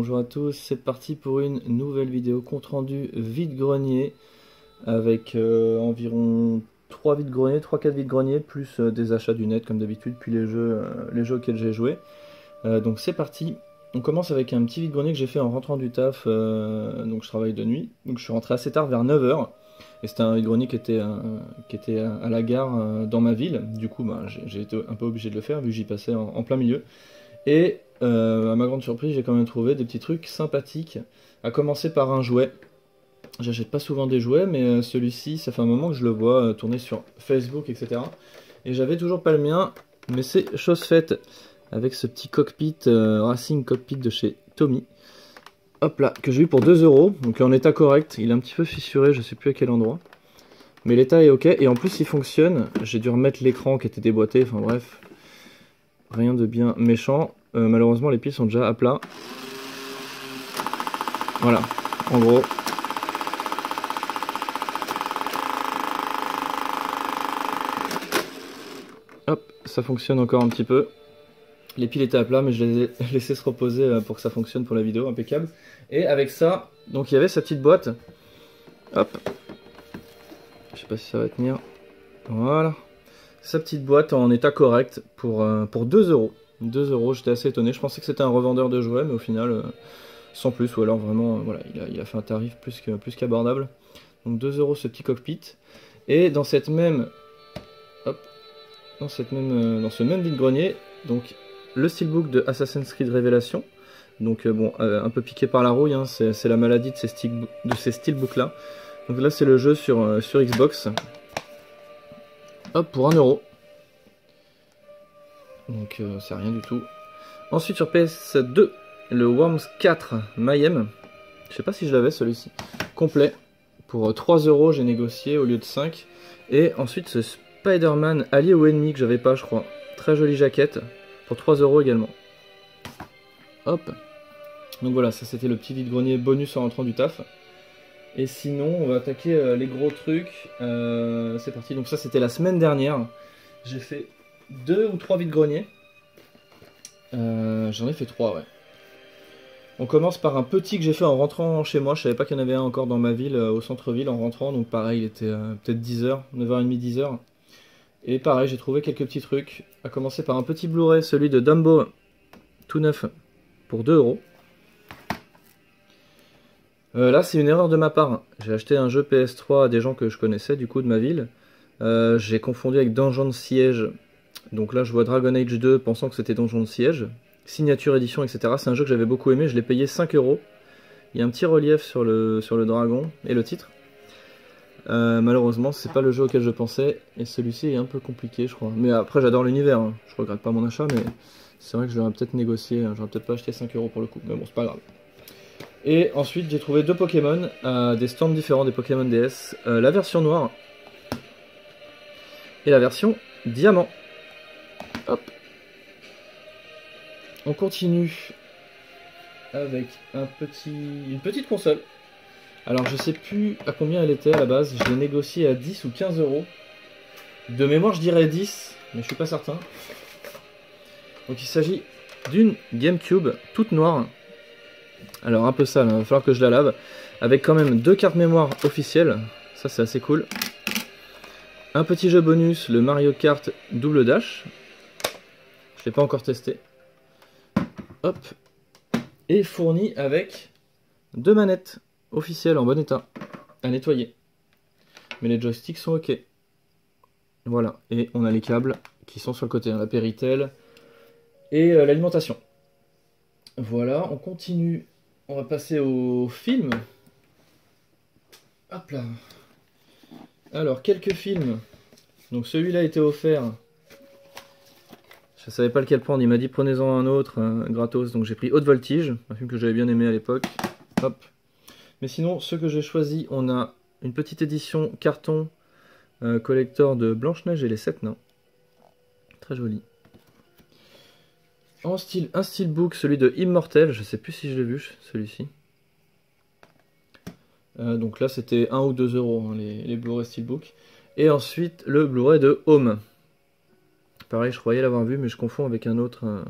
bonjour à tous, c'est parti pour une nouvelle vidéo compte rendu vide-grenier avec environ 3 vide-greniers, 3-4 vide-greniers plus des achats du net comme d'habitude puis les jeux auxquels j'ai joué. Donc c'est parti, on commence avec un petit vide-grenier que j'ai fait en rentrant du taf, donc je travaille de nuit, donc je suis rentré assez tard vers 9 h et c'était un vide-grenier qui était à la gare dans ma ville, du coup bah, j'ai été un peu obligé de le faire vu que j'y passais en plein milieu. Et à ma grande surprise, j'ai quand même trouvé des petits trucs sympathiques, à commencer par un jouet. J'achète pas souvent des jouets, mais celui-ci, ça fait un moment que je le vois tourner sur Facebook, etc. Et j'avais toujours pas le mien, mais c'est chose faite, avec ce petit cockpit, Racing Cockpit de chez Tommy. Hop là, que j'ai eu pour 2 €, donc en état correct, il est un petit peu fissuré, je sais plus à quel endroit. Mais l'état est ok, et en plus il fonctionne, j'ai dû remettre l'écran qui était déboîté, enfin bref. Rien de bien méchant, malheureusement les pieds sont déjà à plat. Voilà, en gros. Hop, ça fonctionne encore un petit peu. Les piles étaient à plat, mais je les ai laissés se reposer pour que ça fonctionne pour la vidéo, impeccable. Et avec ça, donc il y avait sa petite boîte. Hop. Je sais pas si ça va tenir. Voilà. Sa petite boîte en état correct pour 2 €. 2 €, j'étais assez étonné. Je pensais que c'était un revendeur de jouets, mais au final, sans plus. Ou alors vraiment, voilà, il a fait un tarif plus qu'abordable. Donc 2 € ce petit cockpit. Et dans cette même, hop, dans ce même vide-grenier, donc le steelbook de Assassin's Creed Révélation. Donc bon, un peu piqué par la rouille, hein, c'est la maladie de ces steelbooks là. Donc là c'est le jeu sur Xbox. Hop, pour 1 €. Donc c'est rien du tout. Ensuite sur PS2, le Worms 4 Mayhem. Je sais pas si je l'avais celui-ci. Complet. Pour 3 € j'ai négocié au lieu de 5. Et ensuite ce Spider-Man allié au ennemi que j'avais pas je crois. Très jolie jaquette. Pour 3 € également. Hop. Donc voilà, ça c'était le petit vide-grenier bonus en rentrant du taf. Et sinon on va attaquer les gros trucs. C'est parti. Donc ça c'était la semaine dernière. J'ai fait 2 ou 3 vide-greniers. J'en ai fait 3, ouais. On commence par un petit que j'ai fait en rentrant chez moi. Je savais pas qu'il y en avait un encore dans ma ville, au centre-ville, en rentrant. Donc pareil, il était peut-être 10 h, 9h30, 10 h. Et pareil, j'ai trouvé quelques petits trucs. À commencer par un petit Blu-ray, celui de Dumbo, tout neuf, pour 2 €. Là, c'est une erreur de ma part. J'ai acheté un jeu PS3 à des gens que je connaissais, du coup, de ma ville. J'ai confondu avec Donjon de Siège. Donc là, je vois Dragon Age 2 pensant que c'était Donjon de Siège. Signature édition, etc. C'est un jeu que j'avais beaucoup aimé, je l'ai payé 5 €. Il y a un petit relief sur le dragon et le titre. Malheureusement, c'est pas le jeu auquel je pensais, et celui-ci est un peu compliqué, je crois. Mais après, j'adore l'univers, hein. Je regrette pas mon achat, mais c'est vrai que j'aurais peut-être négocié, j'aurais peut-être pas acheté 5 € pour le coup, mais bon, c'est pas grave. Et ensuite, j'ai trouvé 2 Pokémon à des stands différents des Pokémon DS. La version noire et la version diamant. Hop. On continue avec une petite console. Alors je sais plus à combien elle était à la base, je l'ai négociée à 10 ou 15 €. De mémoire je dirais 10, mais je suis pas certain. Donc il s'agit d'une GameCube toute noire. Alors un peu sale, il va falloir que je la lave. Avec quand même 2 cartes mémoire officielles, ça c'est assez cool. Un petit jeu bonus, le Mario Kart Double Dash. Je l'ai pas encore testé. Hop. Et fourni avec 2 manettes officielles en bon état, à nettoyer. Mais les joysticks sont ok. Voilà, et on a les câbles qui sont sur le côté, hein, la Péritel et l'alimentation. Voilà, on continue. On va passer au film. Hop là. Alors, quelques films. Donc celui-là était offert. Je savais pas lequel prendre, il m'a dit prenez-en un autre, gratos. Donc j'ai pris Haute Voltige, un film que j'avais bien aimé à l'époque. Hop. Mais sinon, ceux que j'ai choisis, on a une petite édition carton collector de Blanche-Neige et les 7 nains. Très joli. Un steelbook, celui de Immortel, je sais plus si je l'ai vu, celui-ci. Donc là, c'était 1 ou 2 € hein, les Blu-ray steelbook. Et ensuite, le Blu-ray de Home. Pareil, je croyais l'avoir vu, mais je confonds avec un autre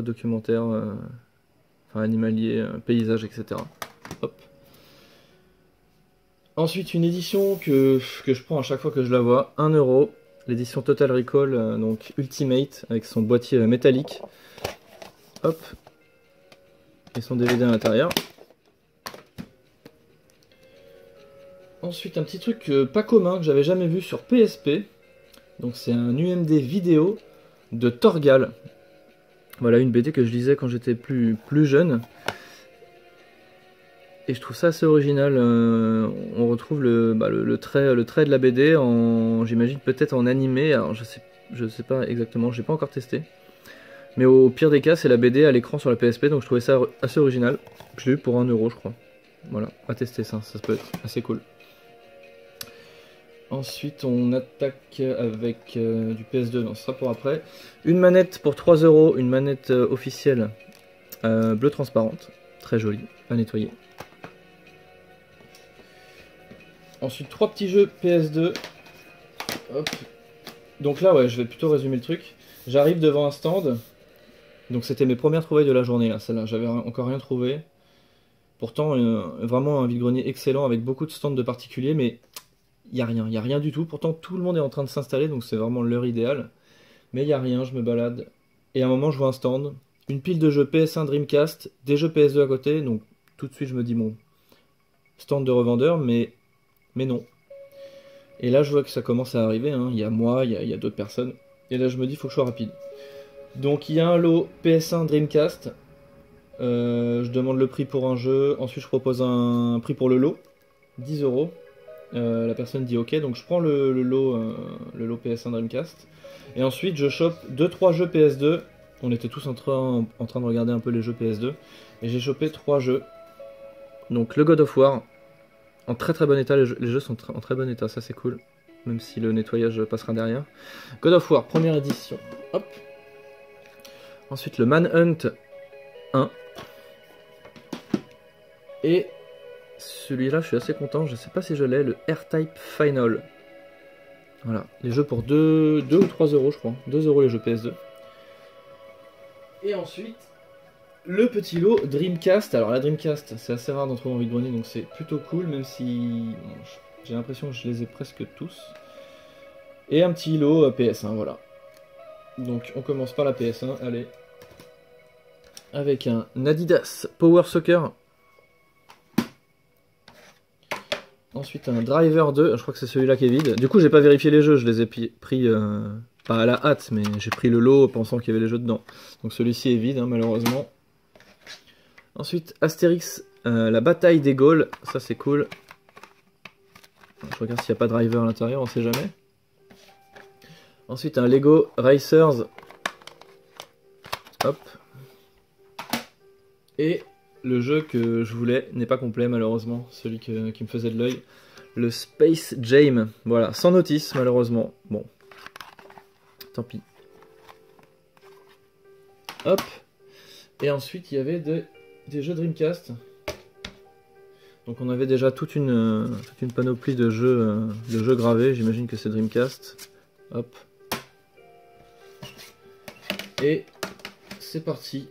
documentaire enfin animalier, paysage, etc. Hop. Ensuite, une édition que je prends à chaque fois que je la vois, 1 euro. L'édition Total Recall, donc Ultimate, avec son boîtier métallique. Hop. Et son DVD à l'intérieur. Ensuite, un petit truc pas commun que j'avais jamais vu sur PSP. Donc c'est un UMD vidéo de Torgal. Voilà, une BD que je lisais quand j'étais plus jeune. Et je trouve ça assez original. On retrouve le trait de la BD en, j'imagine peut-être en animé. Alors je sais pas exactement, j'ai pas encore testé. Mais au pire des cas, c'est la BD à l'écran sur la PSP, donc je trouvais ça assez original. Je l'ai eu pour 1 euro, je crois. Voilà, à tester ça peut être assez cool. Ensuite, on attaque avec du PS2, non, ce sera pour après. Une manette pour 3 euros, une manette officielle bleue transparente, très jolie, à nettoyer. Ensuite, 3 petits jeux PS2. Hop. Donc là, ouais, je vais plutôt résumer le truc. J'arrive devant un stand. Donc c'était mes premières trouvailles de la journée, là, celle-là. J'avais encore rien trouvé. Pourtant, vraiment un vide-grenier excellent avec beaucoup de stands de particuliers, mais il n'y a rien du tout. Pourtant, tout le monde est en train de s'installer, donc c'est vraiment l'heure idéale. Mais il n'y a rien, je me balade. Et à un moment, je vois un stand, une pile de jeux PS1 Dreamcast, des jeux PS2 à côté, donc tout de suite, je me dis, bon, stand de revendeur, mais non. Et là, je vois que ça commence à arriver, hein. Il y a moi, il y a d'autres personnes. Et là, je me dis, il faut que je sois rapide. Donc, il y a un lot PS1 Dreamcast. Je demande le prix pour un jeu. Ensuite, je propose un prix pour le lot. 10 euros. La personne dit ok, donc je prends le lot PS1 Dreamcast. Et ensuite, je chope 2-3 jeux PS2. On était tous en train de regarder un peu les jeux PS2. Et j'ai chopé 3 jeux. Donc, le God of War. En très très bon état, les jeux sont en très bon état, ça c'est cool. Même si le nettoyage passera derrière. God of War, première édition. Hop. Ensuite le Manhunt 1. Et celui-là, je suis assez content, je sais pas si je l'ai, le R-Type Final. Voilà, les jeux pour 2 ou 3 euros je crois. 2 euros les jeux PS2. Et ensuite, le petit lot Dreamcast. Alors la Dreamcast, c'est assez rare d'en trouver en vide-grenier, donc c'est plutôt cool, même si bon, j'ai l'impression que je les ai presque tous. Et un petit lot PS1, voilà. Donc on commence par la PS1, allez. Avec un Adidas Power Soccer. Ensuite un Driver 2, je crois que c'est celui-là qui est vide. Du coup j'ai pas vérifié les jeux, je les ai pris pas à la hâte, mais j'ai pris le lot pensant qu'il y avait les jeux dedans. Donc celui-ci est vide, hein, malheureusement. Ensuite, Astérix, la bataille des Gaules, ça c'est cool. Je regarde s'il n'y a pas de driver à l'intérieur, on sait jamais. Ensuite, un Lego Racers. Hop. Et le jeu que je voulais n'est pas complet malheureusement, celui qui me faisait de l'œil. Le Space Jam, voilà, sans notice malheureusement. Bon, tant pis. Hop. Et ensuite, il y avait des jeux Dreamcast. Donc on avait déjà toute une panoplie de jeux gravés, j'imagine que c'est Dreamcast. Hop. Et c'est parti.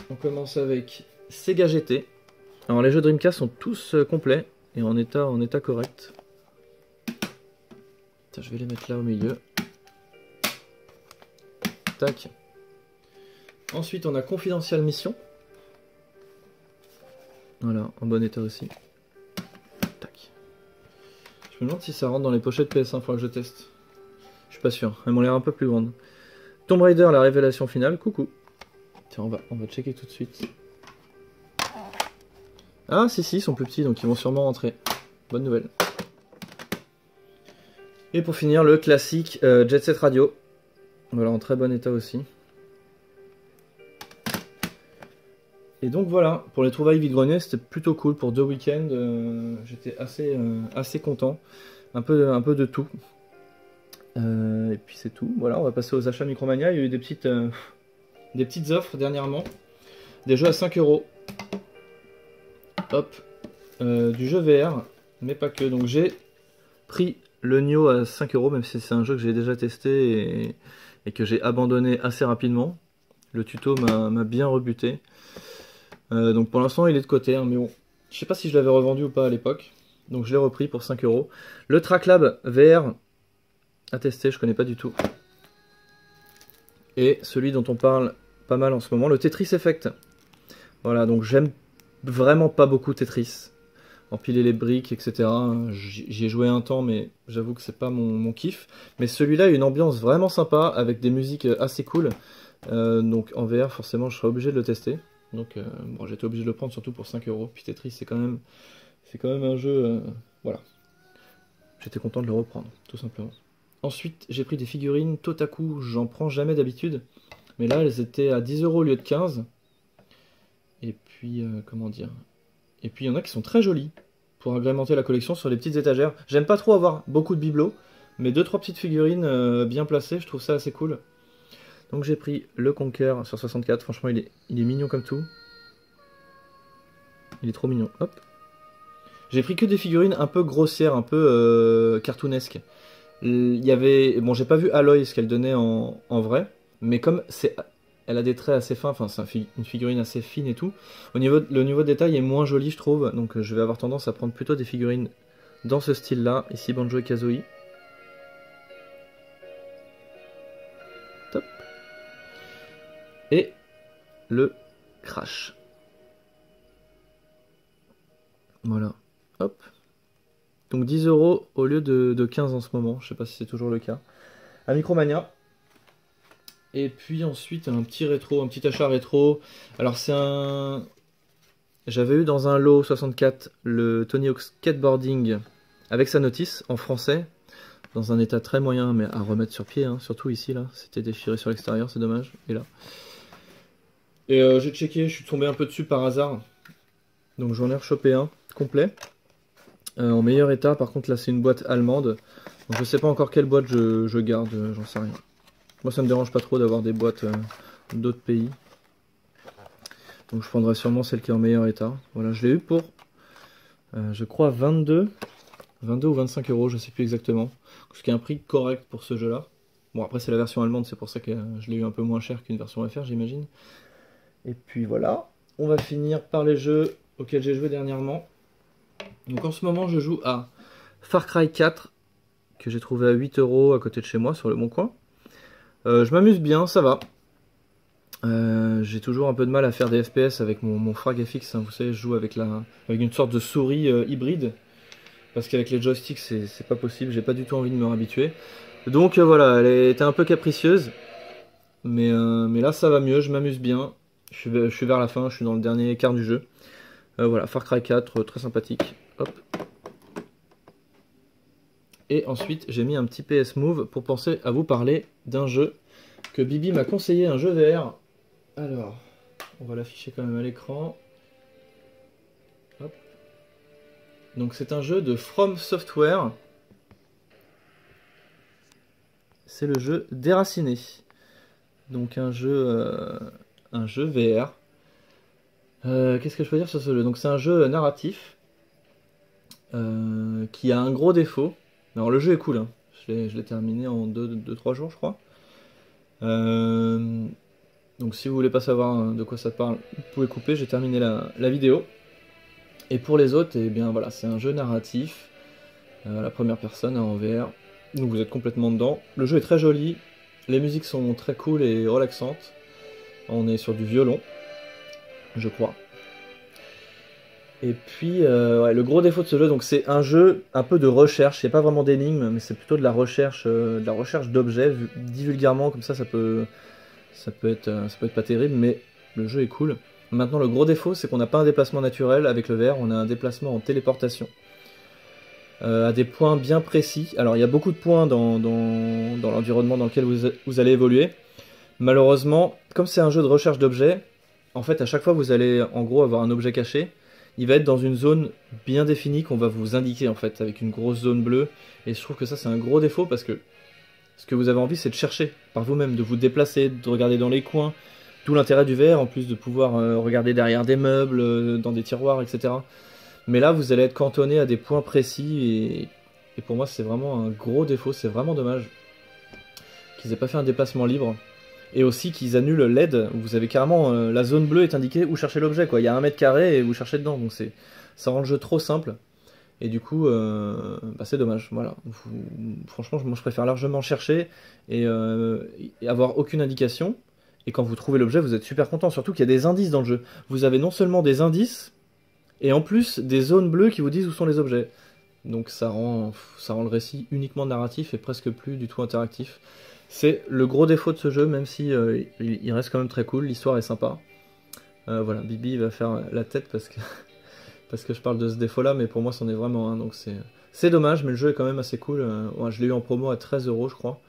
On commence avec Sega GT. Alors les jeux Dreamcast sont tous complets et en état correct. Je vais les mettre là au milieu. Tac. Ensuite on a Confidential Mission. Voilà, en bon état aussi. Tac. Je me demande si ça rentre dans les pochettes PS1, faudra que je teste. Je suis pas sûr, elles m'ont l'air un peu plus grandes. Tomb Raider, la révélation finale, coucou. Tiens, on va checker tout de suite. Ah si, ils sont plus petits, donc ils vont sûrement rentrer. Bonne nouvelle. Et pour finir, le classique Jet Set Radio. Voilà, en très bon état aussi. Et donc voilà, pour les trouvailles vide-grenier, c'était plutôt cool pour 2 week-ends. J'étais assez content. Un peu de tout. Et puis c'est tout. Voilà, on va passer aux achats Micromania. Il y a eu des petites offres dernièrement. Des jeux à 5 euros. Hop. Du jeu VR, mais pas que. Donc j'ai pris le Nioh à 5 euros, même si c'est un jeu que j'ai déjà testé et que j'ai abandonné assez rapidement. Le tuto m'a bien rebuté. Donc pour l'instant il est de côté, hein, mais bon, je sais pas si je l'avais revendu ou pas à l'époque. Donc je l'ai repris pour 5 €. Le Tracklab VR, à tester, je connais pas du tout. Et celui dont on parle pas mal en ce moment, le Tetris Effect. Voilà, donc j'aime vraiment pas beaucoup Tetris. Empiler les briques, etc. J'y ai joué un temps, mais j'avoue que c'est pas mon kiff. Mais celui-là a une ambiance vraiment sympa, avec des musiques assez cool. Donc en VR, forcément, je serais obligé de le tester. Donc bon, j'étais obligé de le prendre surtout pour 5 €. Puis Tetris, c'est quand même un jeu... voilà. J'étais content de le reprendre, tout simplement. Ensuite, j'ai pris des figurines Totaku. J'en prends jamais d'habitude. Mais là, elles étaient à 10 € au lieu de 15. Et puis, comment dire... Et puis il y en a qui sont très jolis pour agrémenter la collection sur les petites étagères. J'aime pas trop avoir beaucoup de bibelots, mais 2-3 petites figurines bien placées, je trouve ça assez cool. Donc j'ai pris le Conker sur 64, franchement il est mignon comme tout. Il est trop mignon, hop. J'ai pris que des figurines un peu grossières, un peu cartoonesques. Il y avait... Bon, j'ai pas vu Aloy ce qu'elle donnait en vrai, mais comme c'est... Elle a des traits assez fins, enfin c'est une figurine assez fine et tout. Le niveau de détail est moins joli je trouve, donc je vais avoir tendance à prendre plutôt des figurines dans ce style là. Ici Banjo et Kazooie. Top. Et le Crash. Voilà, hop. Donc 10 € au lieu de 15 en ce moment, je sais pas si c'est toujours le cas. À Micromania. Et puis ensuite un petit rétro, un petit achat rétro. Alors c'est un... J'avais eu dans un lot 64 le Tony Hawk Skateboarding avec sa notice en français. Dans un état très moyen mais à remettre sur pied, hein, surtout ici là. C'était déchiré sur l'extérieur, c'est dommage. Et là. Et j'ai checké, je suis tombé un peu dessus par hasard. Donc j'en ai rechopé un complet. En meilleur état, par contre là c'est une boîte allemande. Donc je sais pas encore quelle boîte je garde, j'en sais rien. Moi ça me dérange pas trop d'avoir des boîtes d'autres pays. Donc je prendrai sûrement celle qui est en meilleur état. Voilà, je l'ai eu pour, je crois, 22 ou 25 €, je sais plus exactement. Ce qui est un prix correct pour ce jeu-là. Bon après c'est la version allemande, c'est pour ça que je l'ai eu un peu moins cher qu'une version FR j'imagine. Et puis voilà, on va finir par les jeux auxquels j'ai joué dernièrement. Donc en ce moment je joue à Far Cry 4, que j'ai trouvé à 8 € à côté de chez moi sur le Bon Coin. Je m'amuse bien, ça va. J'ai toujours un peu de mal à faire des FPS avec mon frag FX, hein, vous savez, je joue avec une sorte de souris hybride. Parce qu'avec les joysticks, c'est pas possible, j'ai pas du tout envie de me réhabituer. Donc voilà, elle était un peu capricieuse. Mais là, ça va mieux, je m'amuse bien. Je suis vers la fin, je suis dans le dernier quart du jeu. Voilà, Far Cry 4, très sympathique. Hop. Et ensuite, j'ai mis un petit PS Move pour penser à vous parler d'un jeu que Bibi m'a conseillé, un jeu VR. Alors, on va l'afficher quand même à l'écran. Hop. Donc c'est un jeu de From Software. C'est le jeu Déraciné. Donc un jeu VR. Qu'est-ce que je peux dire sur ce jeu? Donc c'est un jeu narratif qui a un gros défaut. Alors le jeu est cool, hein. Je l'ai terminé en 2-3 jours je crois. Donc si vous voulez pas savoir de quoi ça parle, vous pouvez couper, j'ai terminé la vidéo. Et pour les autres, eh bien voilà, c'est un jeu narratif, à la première personne, en VR. Donc vous êtes complètement dedans. Le jeu est très joli, les musiques sont très cool et relaxantes. On est sur du violon, je crois. Et puis, ouais, le gros défaut de ce jeu, donc c'est un jeu un peu de recherche, il n'y a pas vraiment d'énigmes, mais c'est plutôt de la recherche d'objets, dit vulgairement, comme ça peut être pas terrible, mais le jeu est cool. Maintenant, le gros défaut, c'est qu'on n'a pas un déplacement naturel avec le VR, on a un déplacement en téléportation. À des points bien précis. Alors, il y a beaucoup de points dans l'environnement dans lequel vous allez évoluer. Malheureusement, comme c'est un jeu de recherche d'objets, en fait, à chaque fois, vous allez en gros avoir un objet caché. Il va être dans une zone bien définie qu'on va vous indiquer, en fait, avec une grosse zone bleue. Et je trouve que ça, c'est un gros défaut parce que ce que vous avez envie, c'est de chercher par vous-même, de vous déplacer, de regarder dans les coins. D'où l'intérêt du VR, en plus de pouvoir regarder derrière des meubles, dans des tiroirs, etc. Mais là, vous allez être cantonné à des points précis et pour moi, c'est vraiment un gros défaut. C'est vraiment dommage qu'ils aient pas fait un déplacement libre. Et aussi qu'ils annulent l'aide, où vous avez carrément la zone bleue est indiquée où chercher l'objet, quoi. Il y a 1 mètre carré et vous cherchez dedans, donc ça rend le jeu trop simple. Et du coup, bah c'est dommage. Voilà. Franchement, moi je préfère largement chercher et avoir aucune indication. Et quand vous trouvez l'objet, vous êtes super content. Surtout qu'il y a des indices dans le jeu. Vous avez non seulement des indices, et en plus des zones bleues qui vous disent où sont les objets. Donc ça rend le récit uniquement narratif et presque plus du tout interactif. C'est le gros défaut de ce jeu, même si il reste quand même très cool, l'histoire est sympa. Voilà, Bibi va faire la tête parce que je parle de ce défaut-là, mais pour moi c'en est vraiment un, donc c'est dommage, mais le jeu est quand même assez cool. Ouais, je l'ai eu en promo à 13 €, je crois,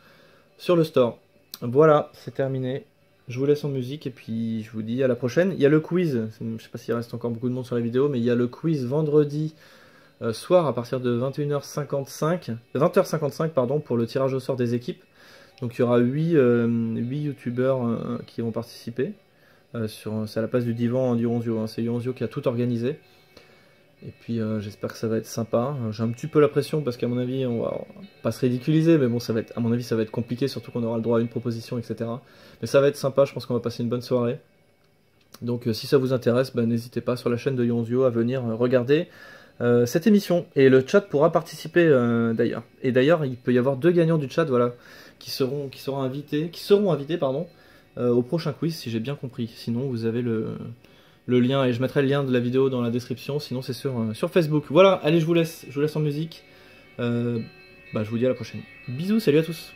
sur le store. Voilà, c'est terminé. Je vous laisse en musique et puis je vous dis à la prochaine. Il y a le quiz, je sais pas s'il reste encore beaucoup de monde sur la vidéo, mais il y a le quiz vendredi soir à partir de 20h55 pardon, pour le tirage au sort des équipes. Donc il y aura 8 youtubeurs qui vont participer. C'est à la place du divan du Yonzio, hein. C'est Yonzio qui a tout organisé. Et puis j'espère que ça va être sympa. J'ai un petit peu la pression parce qu'à mon avis, on va pas se ridiculiser, mais bon, à mon avis, ça va être compliqué, surtout qu'on aura le droit à une proposition, etc. Mais ça va être sympa, je pense qu'on va passer une bonne soirée. Donc si ça vous intéresse, bah, n'hésitez pas sur la chaîne de Yonzio à venir regarder cette émission. Et le chat pourra participer d'ailleurs. Et d'ailleurs, il peut y avoir 2 gagnants du chat, voilà, qui seront invités, pardon, au prochain quiz, si j'ai bien compris. Sinon, vous avez le lien, et je mettrai le lien de la vidéo dans la description, sinon c'est sur Facebook. Voilà, allez, je vous laisse en musique. Bah, je vous dis à la prochaine. Bisous, salut à tous.